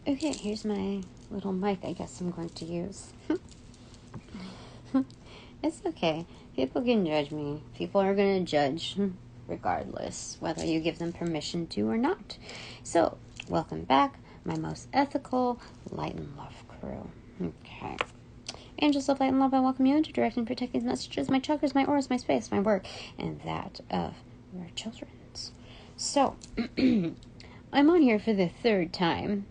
Okay, here's my little mic I guess I'm going to use. It's okay. People can judge me. People are going to judge regardless, whether you give them permission to or not. So, welcome back, my most ethical light and love crew. Okay. Angels of light and love, I welcome you into directing and protecting messages, my chakras, my auras, my space, my work, and that of your children's. So, I'm on here for the third time.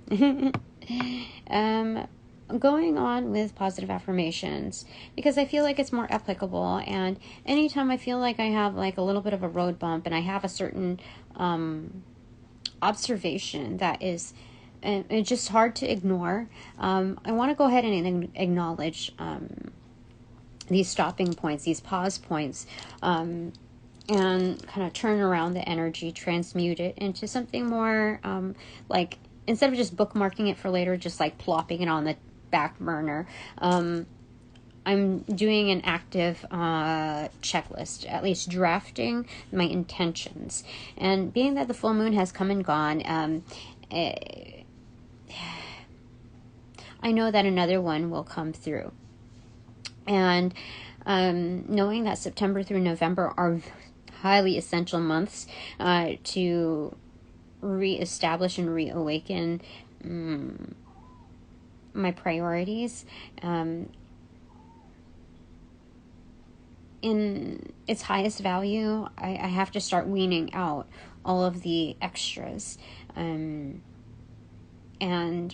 Going on with positive affirmations because I feel like it's more applicable, and anytime I feel like I have like a little bit of a road bump and I have a certain observation that is it's just hard to ignore, I want to go ahead and acknowledge these stopping points, these pause points, and kind of turn around the energy, transmute it into something more like, instead of just bookmarking it for later, just like plopping it on the back burner. I'm doing an active checklist, at least drafting my intentions. And being that the full moon has come and gone, I know that another one will come through. And knowing that September through November are highly essential months to reestablish and reawaken my priorities in its highest value, I have to start weaning out all of the extras and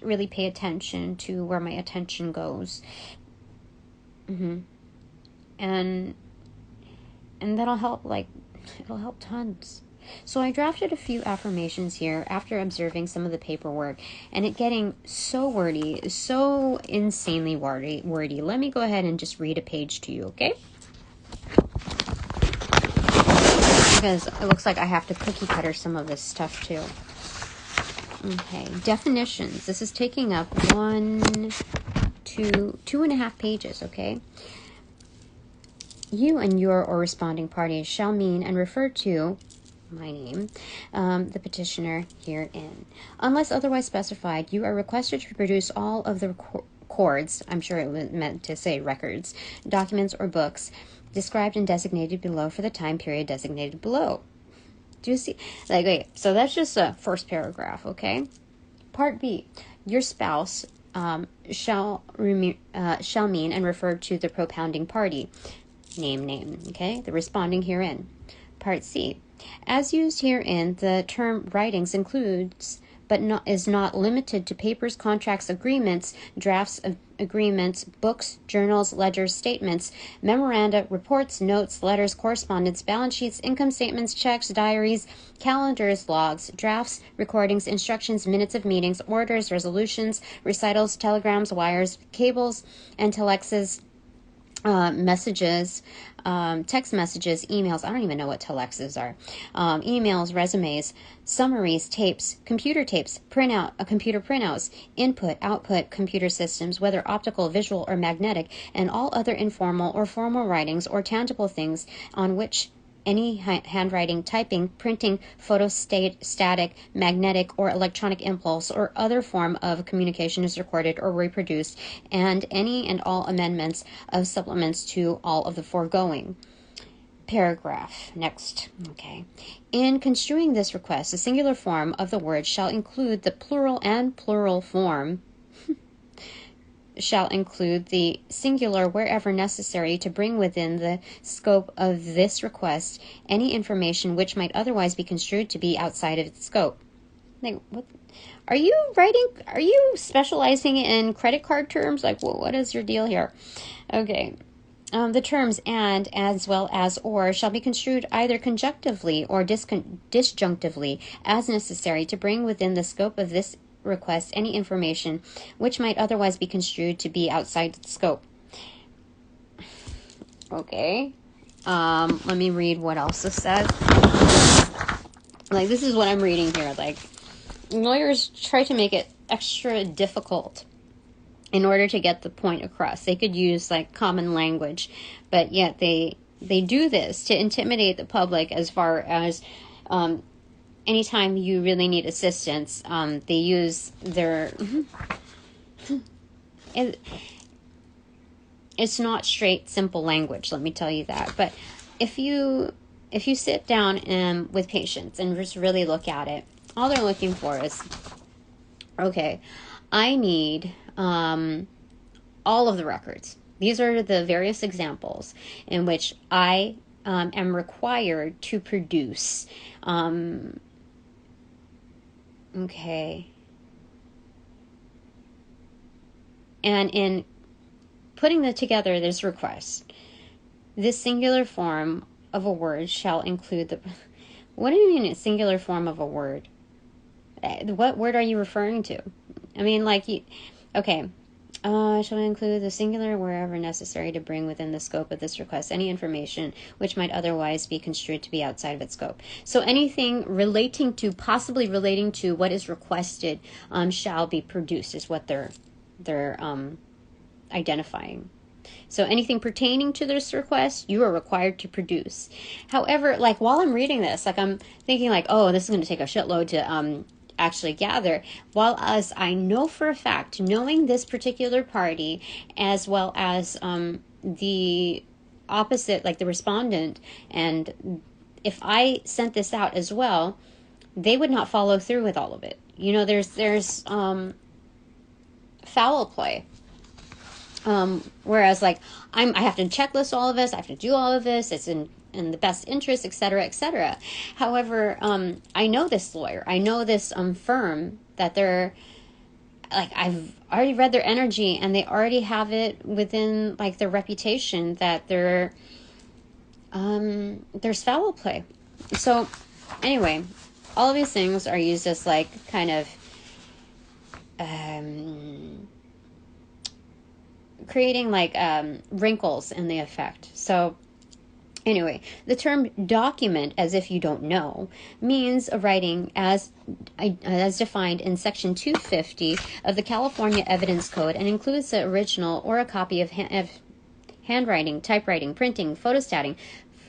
really pay attention to where my attention goes. And that'll help, it'll help tons. So I drafted a few affirmations here after observing some of the paperwork and it getting so wordy, so insanely wordy. Let me go ahead and just read a page to you, okay? Because it looks like I have to cookie cutter some of this stuff too. Okay, definitions. This is taking up 2.5 pages, okay? You and your or responding parties shall mean and refer to my name, the petitioner herein. Unless otherwise specified, you are requested to produce all of the records, I'm sure it was meant to say records, documents or books described and designated below for the time period designated below. Do you see? Okay, so that's just a first paragraph, okay? Part B, your spouse shall mean and refer to the propounding party. Name, okay? The responding herein. Part C, as used herein, the term writings includes, but is not limited to papers, contracts, agreements, drafts of agreements, books, journals, ledgers, statements, memoranda, reports, notes, letters, correspondence, balance sheets, income statements, checks, diaries, calendars, logs, drafts, recordings, instructions, minutes of meetings, orders, resolutions, recitals, telegrams, wires, cables, and telexes, messages, text messages, emails. I don't even know what telexes are. Emails, resumes, summaries, tapes, computer printouts, input, output, computer systems, whether optical, visual, or magnetic, and all other informal or formal writings or tangible things on which any handwriting, typing, printing, photostatic, magnetic, or electronic impulse or other form of communication is recorded or reproduced, and any and all amendments of supplements to all of the foregoing. Paragraph. Next. Okay. In construing this request, the singular form of the word shall include the plural, and plural form shall include the singular wherever necessary to bring within the scope of this request any information which might otherwise be construed to be outside of its scope. Like, what? Are you specializing in credit card terms? Like, what is your deal here? Okay. The terms and, as well as, or shall be construed either conjunctively or disjunctively as necessary to bring within the scope of this request any information which might otherwise be construed to be outside the scope. Okay. Let me read what else it says. Like, this is what I'm reading here. Like, lawyers try to make it extra difficult in order to get the point across. They could use like common language, but yet they do this to intimidate the public as far as anytime you really need assistance, they use their... It's not straight, simple language, let me tell you that. But if you sit down with patients and just really look at it, all they're looking for is, okay, I need all of the records. These are the various examples in which I am required to produce. Okay. And in putting together this request, this singular form of a word shall include the... What do you mean a singular form of a word? What word are you referring to? I mean, like, okay. Shall include the singular wherever necessary to bring within the scope of this request any information which might otherwise be construed to be outside of its scope. So anything possibly relating to what is requested, shall be produced, is what they're identifying. So anything pertaining to this request, you are required to produce. However, like, while I'm reading this, like, I'm thinking like, oh, this is going to take a shitload to actually gather, while as I know for a fact, knowing this particular party as well as the opposite, like the respondent, and if I sent this out as well, they would not follow through with all of it. You know, there's foul play. Whereas, like, I have to checklist all of this, I have to do all of this, it's in the best interest, etc., etc. However, I know this lawyer, I know this firm, that they're, like, I've already read their energy, and they already have it within, like, their reputation that there's foul play. So, anyway, all of these things are used as, like, kind of, creating, like, wrinkles in the effect. So anyway, the term document, as if you don't know, means a writing as defined in section 250 of the California Evidence Code, and includes the original or a copy of handwriting, typewriting, printing, photostating,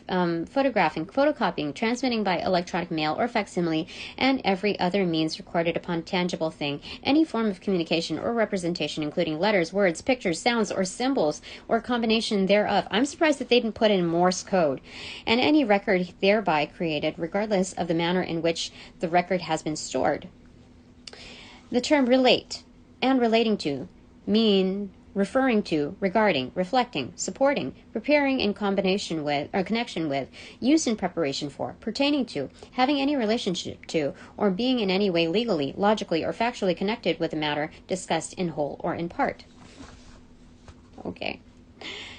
photographing, photocopying, transmitting by electronic mail or facsimile, and every other means recorded upon tangible thing, any form of communication or representation, including letters, words, pictures, sounds, or symbols, or combination thereof. I'm surprised that they didn't put in Morse code. And any record thereby created, regardless of the manner in which the record has been stored. The term relate and relating to mean referring to, regarding, reflecting, supporting, preparing in combination with, or connection with, used in preparation for, pertaining to, having any relationship to, or being in any way legally, logically, or factually connected with the matter discussed in whole or in part. Okay.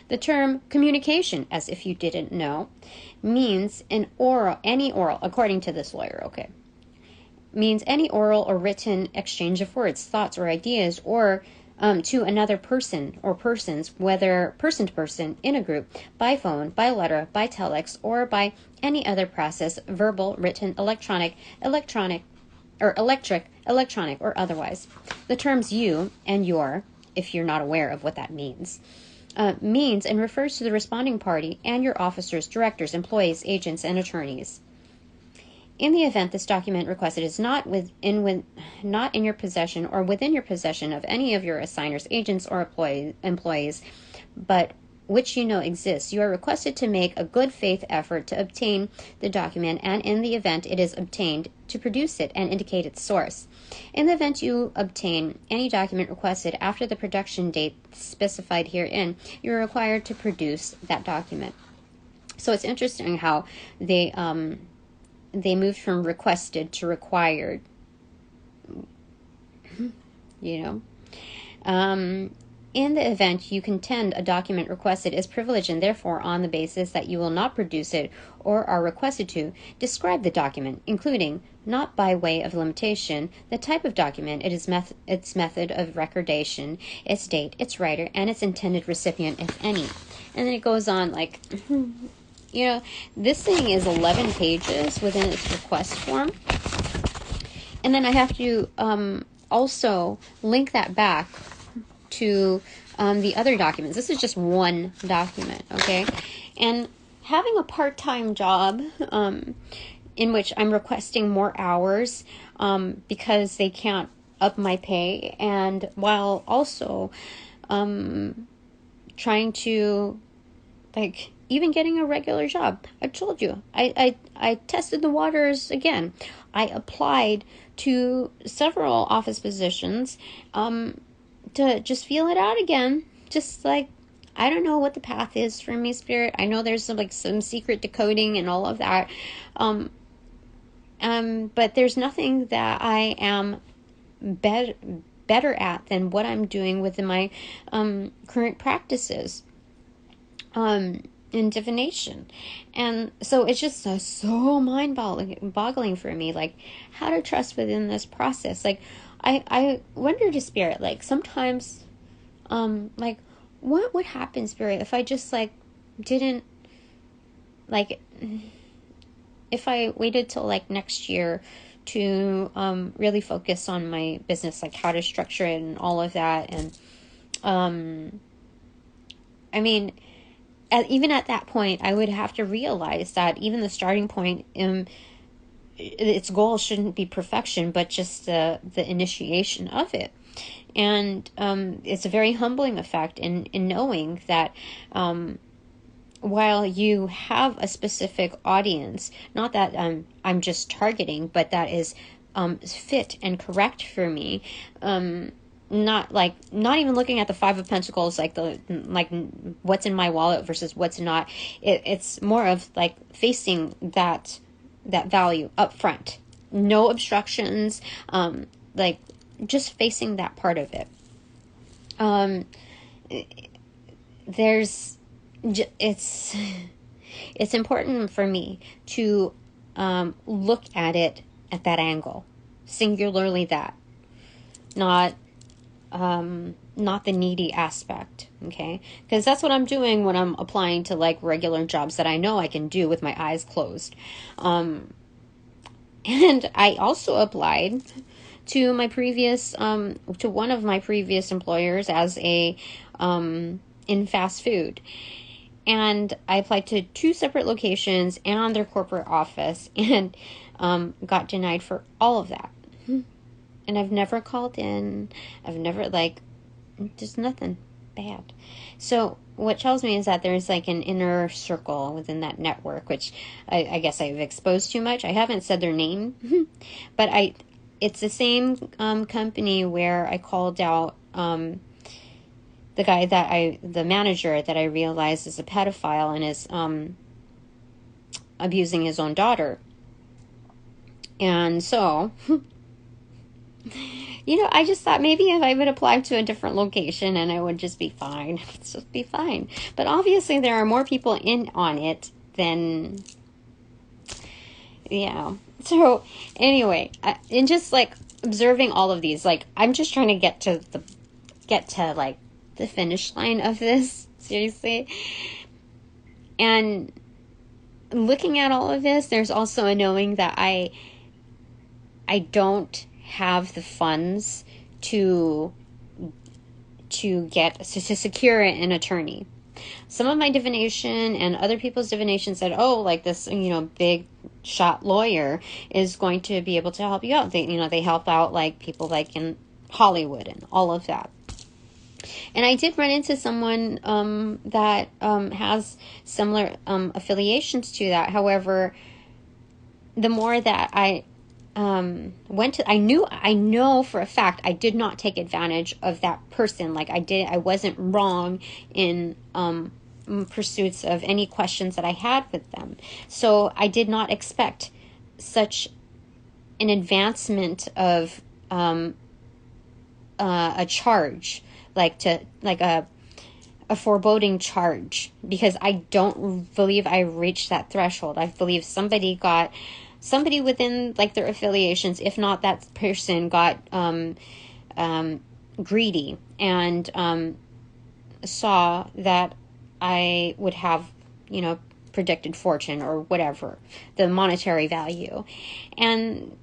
The term communication, as if you didn't know, means any oral, according to this lawyer, okay, means any oral or written exchange of words, thoughts, or ideas, or to another person or persons, whether person to person, in a group, by phone, by letter, by telex, or by any other process, verbal, written, electronic, or electric, electronic, or otherwise. The terms you and your, if you're not aware of what that means and refers to the responding party and your officers, directors, employees, agents, and attorneys. In the event this document requested is not in your possession or within your possession of any of your assigners, agents, or employees, but which you know exists, you are requested to make a good faith effort to obtain the document, and in the event it is obtained, to produce it and indicate its source. In the event you obtain any document requested after the production date specified herein, you are required to produce that document. So it's interesting how they moved from requested to required, you know. In the event you contend a document requested is privileged, and therefore, on the basis that you will not produce it or are requested to, describe the document, including, not by way of limitation, the type of document, its method of recordation, its date, its writer, and its intended recipient, if any. And then it goes on, like... You know, this thing is 11 pages within its request form. And then I have to also link that back to the other documents. This is just one document, okay? And having a part-time job, in which I'm requesting more hours because they can't up my pay, and while also trying to, like, even getting a regular job. I told you, I tested the waters again. I applied to several office positions to just feel it out again. Just like, I don't know what the path is for me, Spirit. I know there's some secret decoding and all of that. But there's nothing that I am better at than what I'm doing within my current practices in divination. And so it's just so mind-boggling for me, like, how to trust within this process. Like, I wonder to Spirit, like, sometimes, like, what would happen, Spirit, if I just, like, didn't, like, if I waited till, like, next year to really focus on my business, like how to structure it and all of that. And I mean, even at that point, I would have to realize that even the starting point, its goal shouldn't be perfection, but just the initiation of it. And it's a very humbling effect in knowing that while you have a specific audience, not that I'm just targeting, but that is fit and correct for me, not even looking at the Five of Pentacles, like what's in my wallet versus what's not. It's more of like facing that value up front, no obstructions, like just facing that part of it. It's important for me to look at it at that angle, singularly that, not the needy aspect, okay? Because that's what I'm doing when I'm applying to like regular jobs that I know I can do with my eyes closed. And I also applied to my previous to one of my previous employers as a in fast food. And I applied to 2 separate locations and their corporate office, and got denied for all of that. And I've never called in. I've never, like, just nothing bad. So what tells me is that there's like an inner circle within that network, which I guess I've exposed too much. I haven't said their name, but it's the same company where I called out the manager that I realized is a pedophile and is abusing his own daughter. And so, I just thought maybe if I would apply to a different location and I would just be fine. It's just be fine. But obviously there are more people in on it than, yeah. So anyway, in just like observing all of these, like I'm just trying to get to like the finish line of this, seriously. And looking at all of this, there's also a knowing that I don't have the funds to secure an attorney. Some of my divination and other people's divination said, oh, like this, big shot lawyer is going to be able to help you out. They help out like people like in Hollywood and all of that. And I did run into someone that has similar affiliations to that. However, the more that I I know for a fact I did not take advantage of that person. Like I wasn't wrong in pursuits of any questions that I had with them. So I did not expect such an advancement of a charge, like a foreboding charge, because I don't believe I reached that threshold. I believe somebody within like their affiliations, if not that person, got greedy and saw that I would have, predicted fortune or whatever, the monetary value, and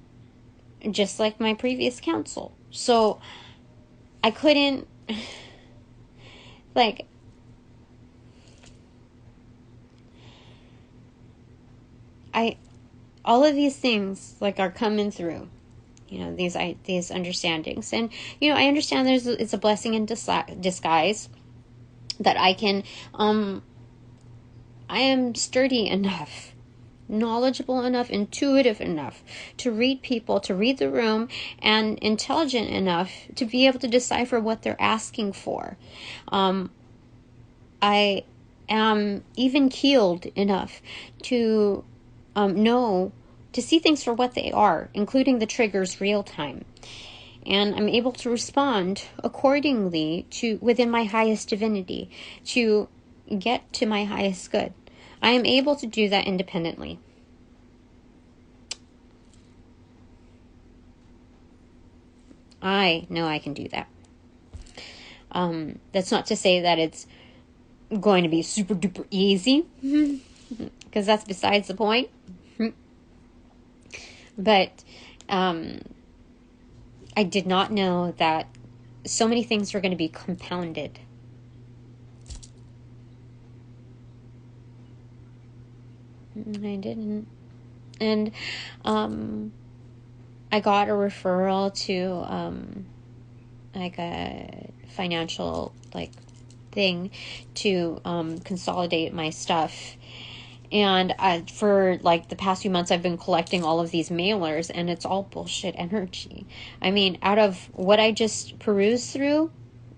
just like my previous counsel. So I couldn't, like, all of these things like are coming through, these understandings. And, I understand it's a blessing in disguise that I am sturdy enough, knowledgeable enough, intuitive enough to read people, to read the room, and intelligent enough to be able to decipher what they're asking for. I am even-keeled enough to to see things for what they are, including the triggers real time. And I'm able to respond accordingly within my highest divinity, to get to my highest good. I am able to do that independently. I know I can do that. That's not to say that it's going to be super duper easy, because that's besides the point. But I did not know that so many things were going to be compounded. I didn't. And I got a referral to like a financial thing to consolidate my stuff. And for the past few months, I've been collecting all of these mailers, and it's all bullshit energy. I mean, out of what I just perused through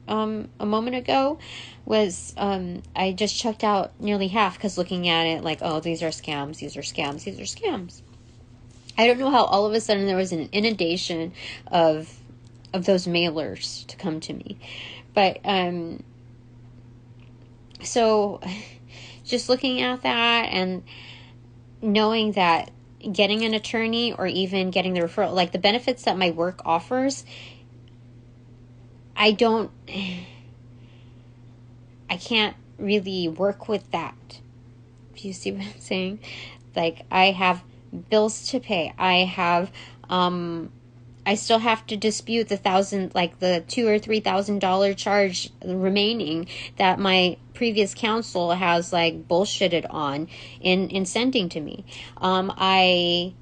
a moment ago was I just checked out nearly half, because looking at it these are scams, these are scams, these are scams. I don't know how all of a sudden there was an inundation of those mailers to come to me. But so just looking at that and knowing that getting an attorney or even getting the referral, the benefits that my work offers, I can't really work with that. Do you see what I'm saying? I have bills to pay. I still have to dispute the $2,000 or $3,000 charge remaining that my previous counsel has bullshitted on in sending to me. I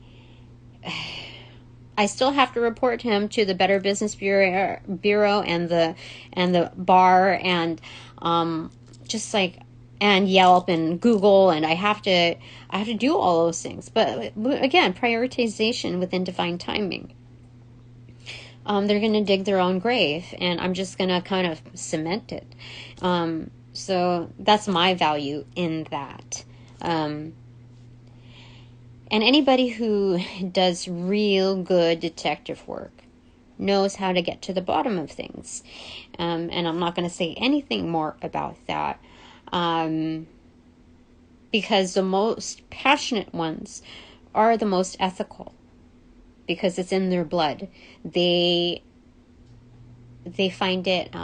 still have to report him to the Better Business Bureau and the bar and and Yelp and Google, and I have to do all those things. But again, prioritization within divine timing. They're going to dig their own grave, and I'm just going to kind of cement it. So that's my value in that. And anybody who does real good detective work knows how to get to the bottom of things. And I'm not going to say anything more about that. Because the most passionate ones are the most ethical. Because it's in their blood. They find it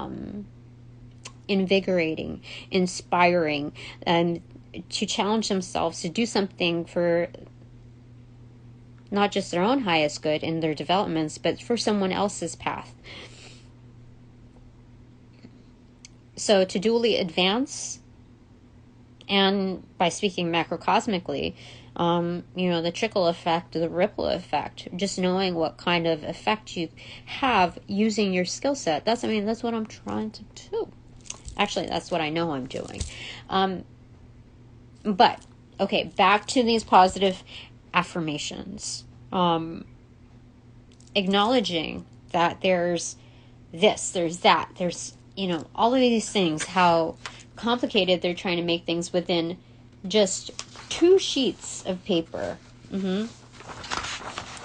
invigorating, inspiring, and to challenge themselves to do something for not just their own highest good in their developments, but for someone else's path. So to duly advance, and by speaking macrocosmically, the trickle effect, the ripple effect, just knowing what kind of effect you have using your skill set. That's what I'm trying to do. Actually, that's what I know I'm doing. But, okay, back to these positive affirmations. Acknowledging that there's this, there's that, there's, all of these things, how complicated they're trying to make things within just 2 sheets of paper.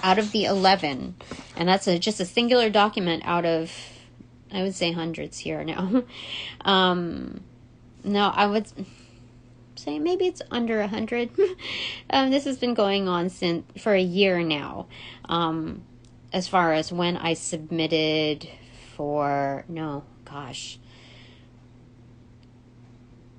Out of the 11. And that's just a singular document out of, I would say, hundreds here now. No, I would say maybe it's under 100. This has been going on for a year now. As far as when I submitted for,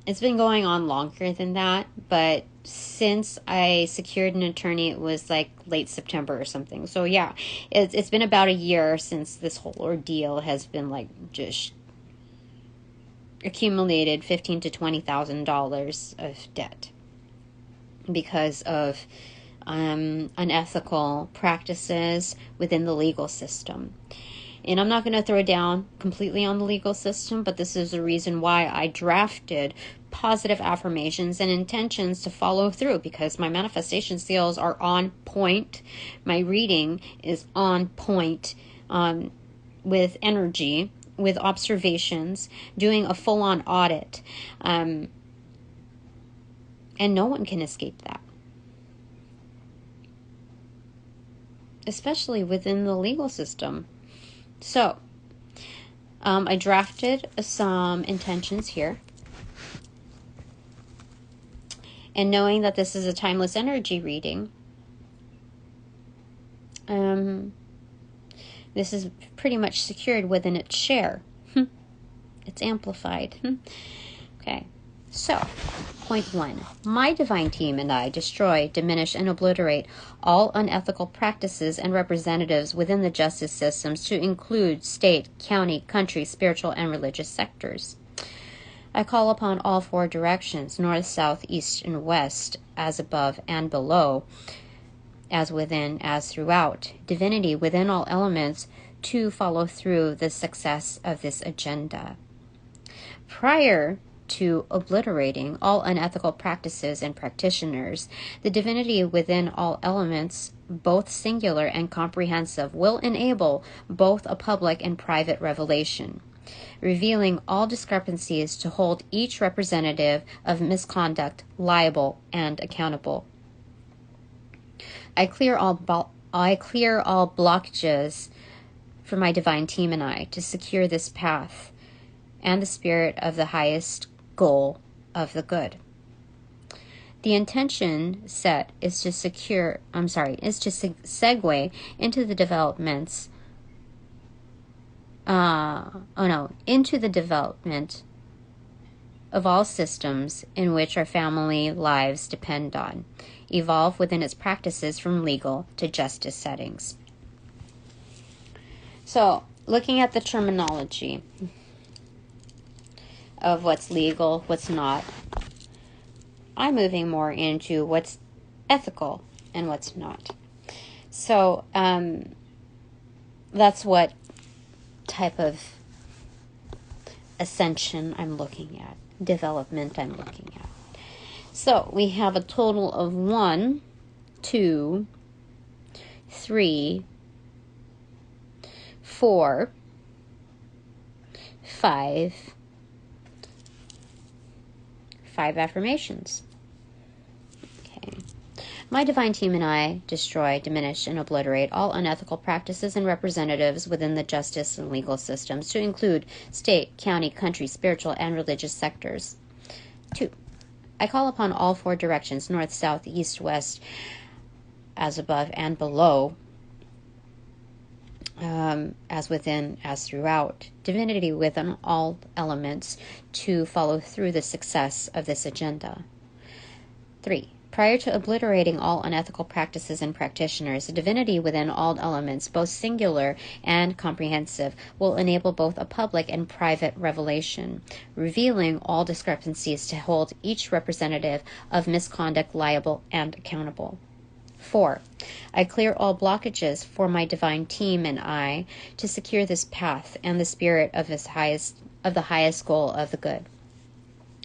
it's been going on longer than that, but since I secured an attorney, it was late September or something. So yeah, it's been about a year since this whole ordeal has been just accumulated $15,000 to $20,000 of debt because of unethical practices within the legal system. And I'm not going to throw down completely on the legal system, but this is the reason why I drafted positive affirmations and intentions to follow through, because my manifestation skills are on point. My reading is on point, with energy, with observations, doing a full-on audit. And no one can escape that. Especially within the legal system. So, I drafted some intentions here. And knowing that this is a timeless energy reading, this is pretty much secured within its share. It's amplified. Okay. So, point 1. My divine team and I destroy, diminish, and obliterate all unethical practices and representatives within the justice systems to include state, county, country, spiritual, and religious sectors. I call upon all 4 directions, north, south, east, and west, as above and below, as within, as throughout, divinity within all elements, to follow through the success of this agenda. Prior to obliterating all unethical practices and practitioners, the divinity within all elements, both singular and comprehensive, will enable both a public and private revelation, revealing all discrepancies to hold each representative of misconduct liable and accountable. I clear all blockages for my divine team and I to secure this path and the spirit of the highest goal of the good. The intention set is to segue into the developments into the development of all systems in which our family lives depend on, evolve within its practices from legal to justice settings. So, looking at the terminology of what's legal, what's not, I'm moving more into what's ethical and what's not. So, that's what type of ascension I'm looking at, development I'm looking at. So, we have a total of 1, 2, 3, 4, 5 affirmations. Okay. My divine team and I destroy, diminish, and obliterate all unethical practices and representatives within the justice and legal systems to include state, county, country, spiritual, and religious sectors. 2. I call upon all 4 directions, north, south, east, west, as above and below, as within, as throughout, divinity within all elements, to follow through the success of this agenda. 3. Prior to obliterating all unethical practices and practitioners, the divinity within all elements, both singular and comprehensive, will enable both a public and private revelation, revealing all discrepancies to hold each representative of misconduct liable and accountable. 4. I clear all blockages for my divine team and I to secure this path and the spirit of the highest goal of the good.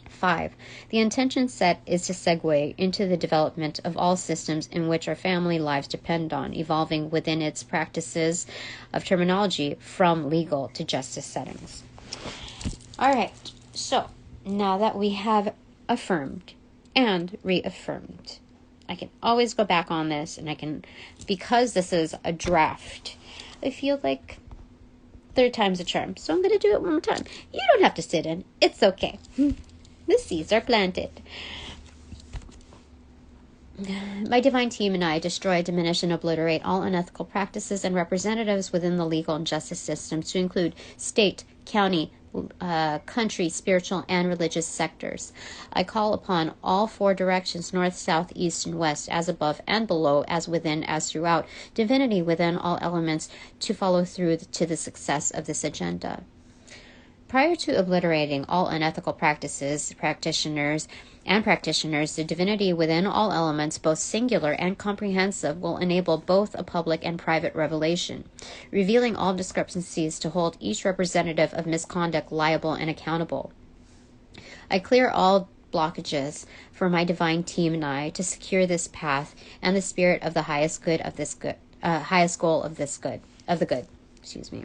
5. The intention set is to segue into the development of all systems in which our family lives depend on, evolving within its practices of terminology from legal to justice settings. All right, so now that we have affirmed and reaffirmed, I can always go back on this, and I can, because this is a draft, I feel like 3rd time's a charm. So I'm going to do it one more time. You don't have to sit in. It's okay. The seeds are planted. My divine team and I destroy, diminish, and obliterate all unethical practices and representatives within the legal and justice systems to include state, county, country, spiritual, and religious sectors. I call upon all 4 directions, north, south, east, and west, as above and below, as within, as throughout, divinity within all elements, to follow through to the success of this agenda. Prior to obliterating all unethical practices, practitioners, the divinity within all elements, both singular and comprehensive, will enable both a public and private revelation, revealing all discrepancies to hold each representative of misconduct liable and accountable. I clear all blockages for my divine team and I to secure this path and the spirit of the highest good of this good, highest goal of this good, of the good. Excuse me.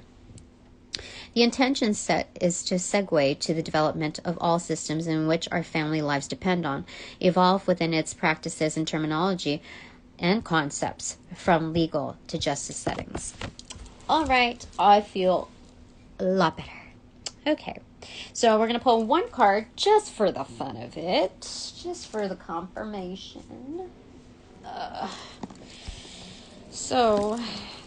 The intention set is to segue to the development of all systems in which our family lives depend on, evolve within its practices and terminology and concepts, from legal to justice settings. All right, I feel a lot better. Okay, so we're going to pull one card just for the fun of it, just for the confirmation. So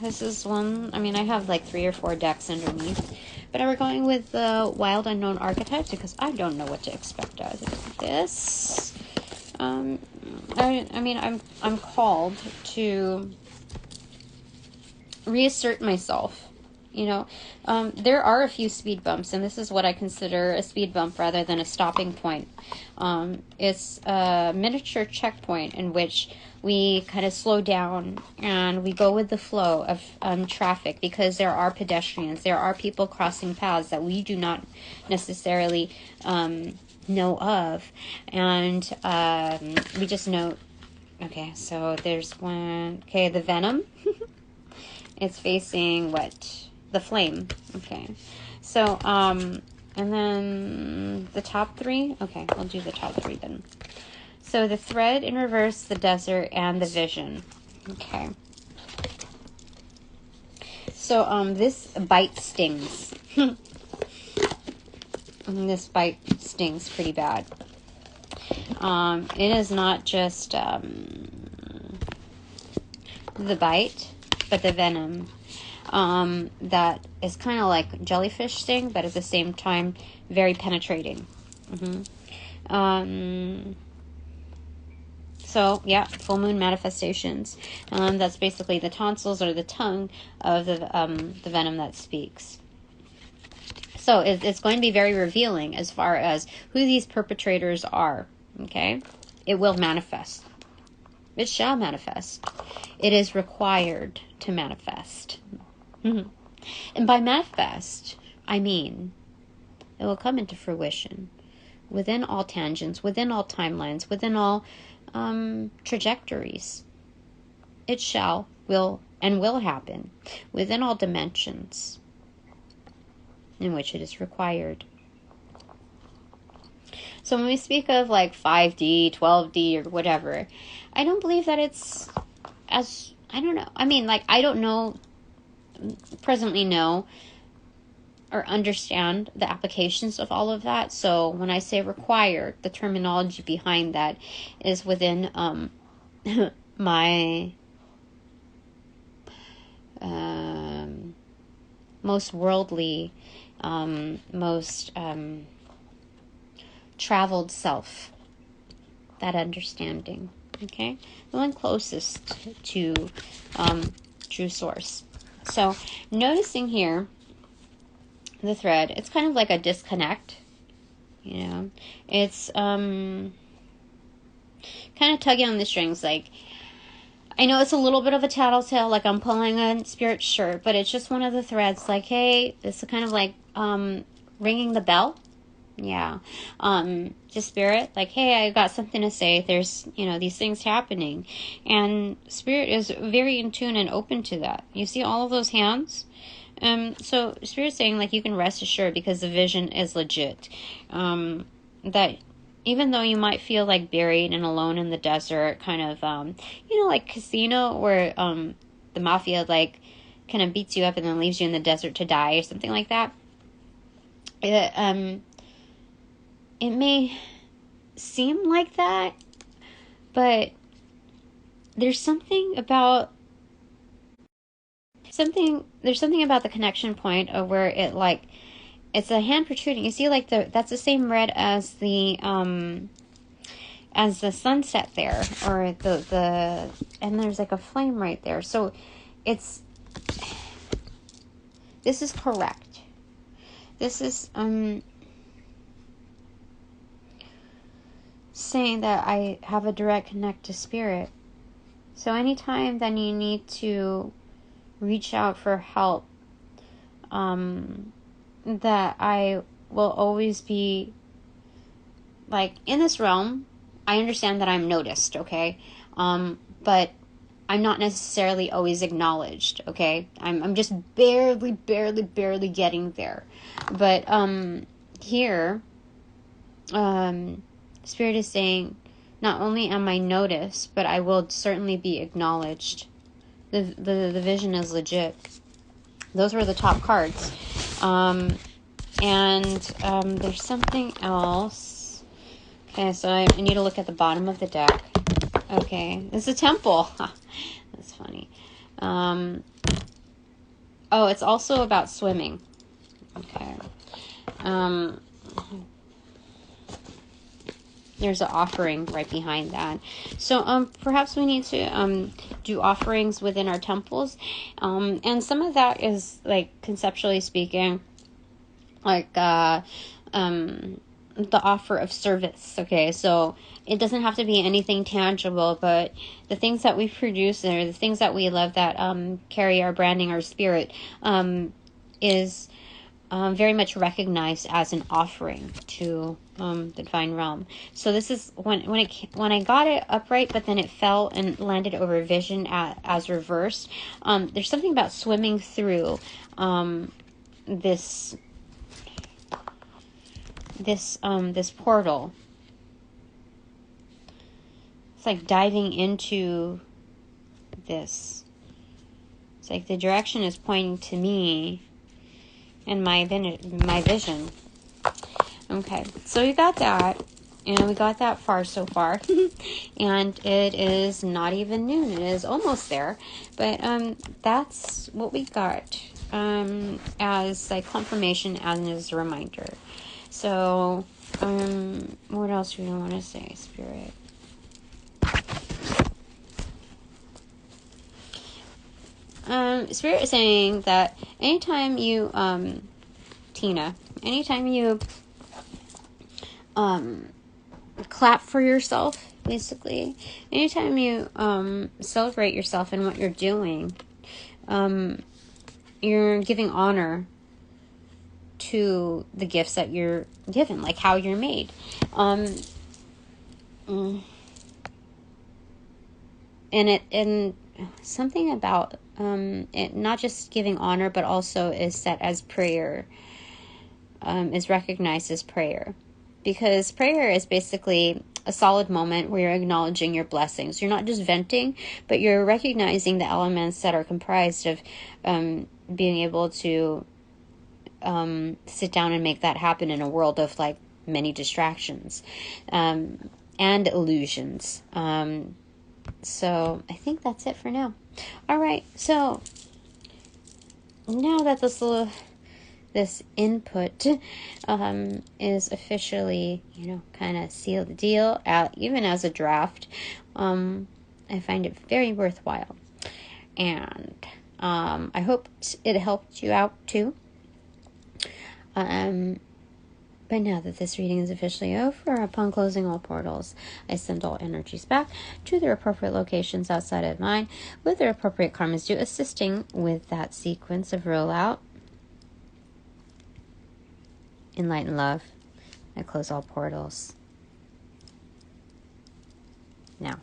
this is one, I mean, I have like 3 or 4 decks underneath, but we're going with the Wild Unknown Archetypes because I don't know what to expect out of this. I mean, I'm called to reassert myself. You know, there are a few speed bumps, and this is what I consider a speed bump rather than a stopping point. It's a miniature checkpoint in which we kind of slow down and we go with the flow of traffic, because there are pedestrians, there are people crossing paths that we do not necessarily know of, and we just know. Okay, so there's one. Okay, the Venom. It's facing what? The Flame. Okay, so and then the top 3. Okay, I'll do the top 3 then. So the Thread in reverse, the Desert, and the Vision. Okay. So this bite stings. This bite stings pretty bad. It is not just the bite, but the venom. That is kind of like jellyfish sting, but at the same time very penetrating. So yeah, full moon manifestations. That's basically the tonsils or the tongue of the venom that speaks. So it's going to be very revealing as far as who these perpetrators are. Okay, it will manifest. It shall manifest. It is required to manifest. And by manifest, I mean it will come into fruition within all tangents, within all timelines, within all trajectories. It shall, will, and will happen within all dimensions in which it is required. So when we speak of like 5D, 12D, or whatever, I don't believe that it's as, I don't know. I mean, like, I don't know, presently know or understand the applications of all of that. So when I say required, the terminology behind that is within my most worldly, most traveled self, that understanding. Okay, the one closest to true source. So noticing here the thread, it's kind of like a disconnect, you know. It's kind of tugging on the strings. Like, I know it's a little bit of a tattletale, like I'm pulling a spirit shirt, but it's just one of the threads. Like, hey, it's kind of like ringing the bell. Yeah, just spirit, like, hey, I got something to say. There's, you know, these things happening, and spirit is very in tune and open to that. You see all of those hands. So spirit's saying, like, you can rest assured because the vision is legit. That even though you might feel like buried and alone in the desert, kind of, you know, like Casino, where the mafia like kind of beats you up and then leaves you in the desert to die or something like that. It may seem like that, but there's something about the connection point of where it, like, it's a hand protruding. You see, like, that's the same red as the sunset there, or the and there's like a flame right there. So this is correct. this is saying that I have a direct connect to spirit. So anytime that you need to reach out for help, that I will always be, like, in this realm, I understand that I'm noticed, okay? But I'm not necessarily always acknowledged, okay? I'm just barely getting there. But here, Spirit is saying, not only am I noticed, but I will certainly be acknowledged. The vision is legit. Those were the top cards. There's something else. Okay, so I need to look at the bottom of the deck. Okay, it's a temple. That's funny. Oh, it's also about swimming. Okay. There's an offering right behind that. So perhaps we need to do offerings within our temples. And some of that is, like, conceptually speaking, like the offer of service. Okay, so it doesn't have to be anything tangible, but the things that we produce or the things that we love that carry our branding, our spirit, is very much recognized as an offering to the divine realm. So this is when I got it upright, but then it fell and landed over vision as reversed. There's something about swimming through this portal. It's like diving into this. It's like the direction is pointing to me and my vision. Okay, so we got that, and we got that far so far, and it is not even noon. It is almost there, but that's what we got as, like, confirmation and as a reminder. So what else do we want to say, Spirit? Spirit is saying that anytime you, Tina, anytime you clap for yourself, basically, anytime you celebrate yourself and what you're doing, you're giving honor to the gifts that you're given, like how you're made. And something about it not just giving honor, but also is set as prayer, is recognized as prayer. Because prayer is basically a solid moment where you're acknowledging your blessings. You're not just venting, but you're recognizing the elements that are comprised of being able to sit down and make that happen in a world of, like, many distractions and illusions. So I think that's it for now. All right, so now that this input is officially, kind of sealed the deal, even as a draft, I find it very worthwhile. And I hope it helped you out too. But now that this reading is officially over, upon closing all portals, I send all energies back to their appropriate locations outside of mine, with their appropriate karmas due, assisting with that sequence of rollout. In light and love, I close all portals. Now.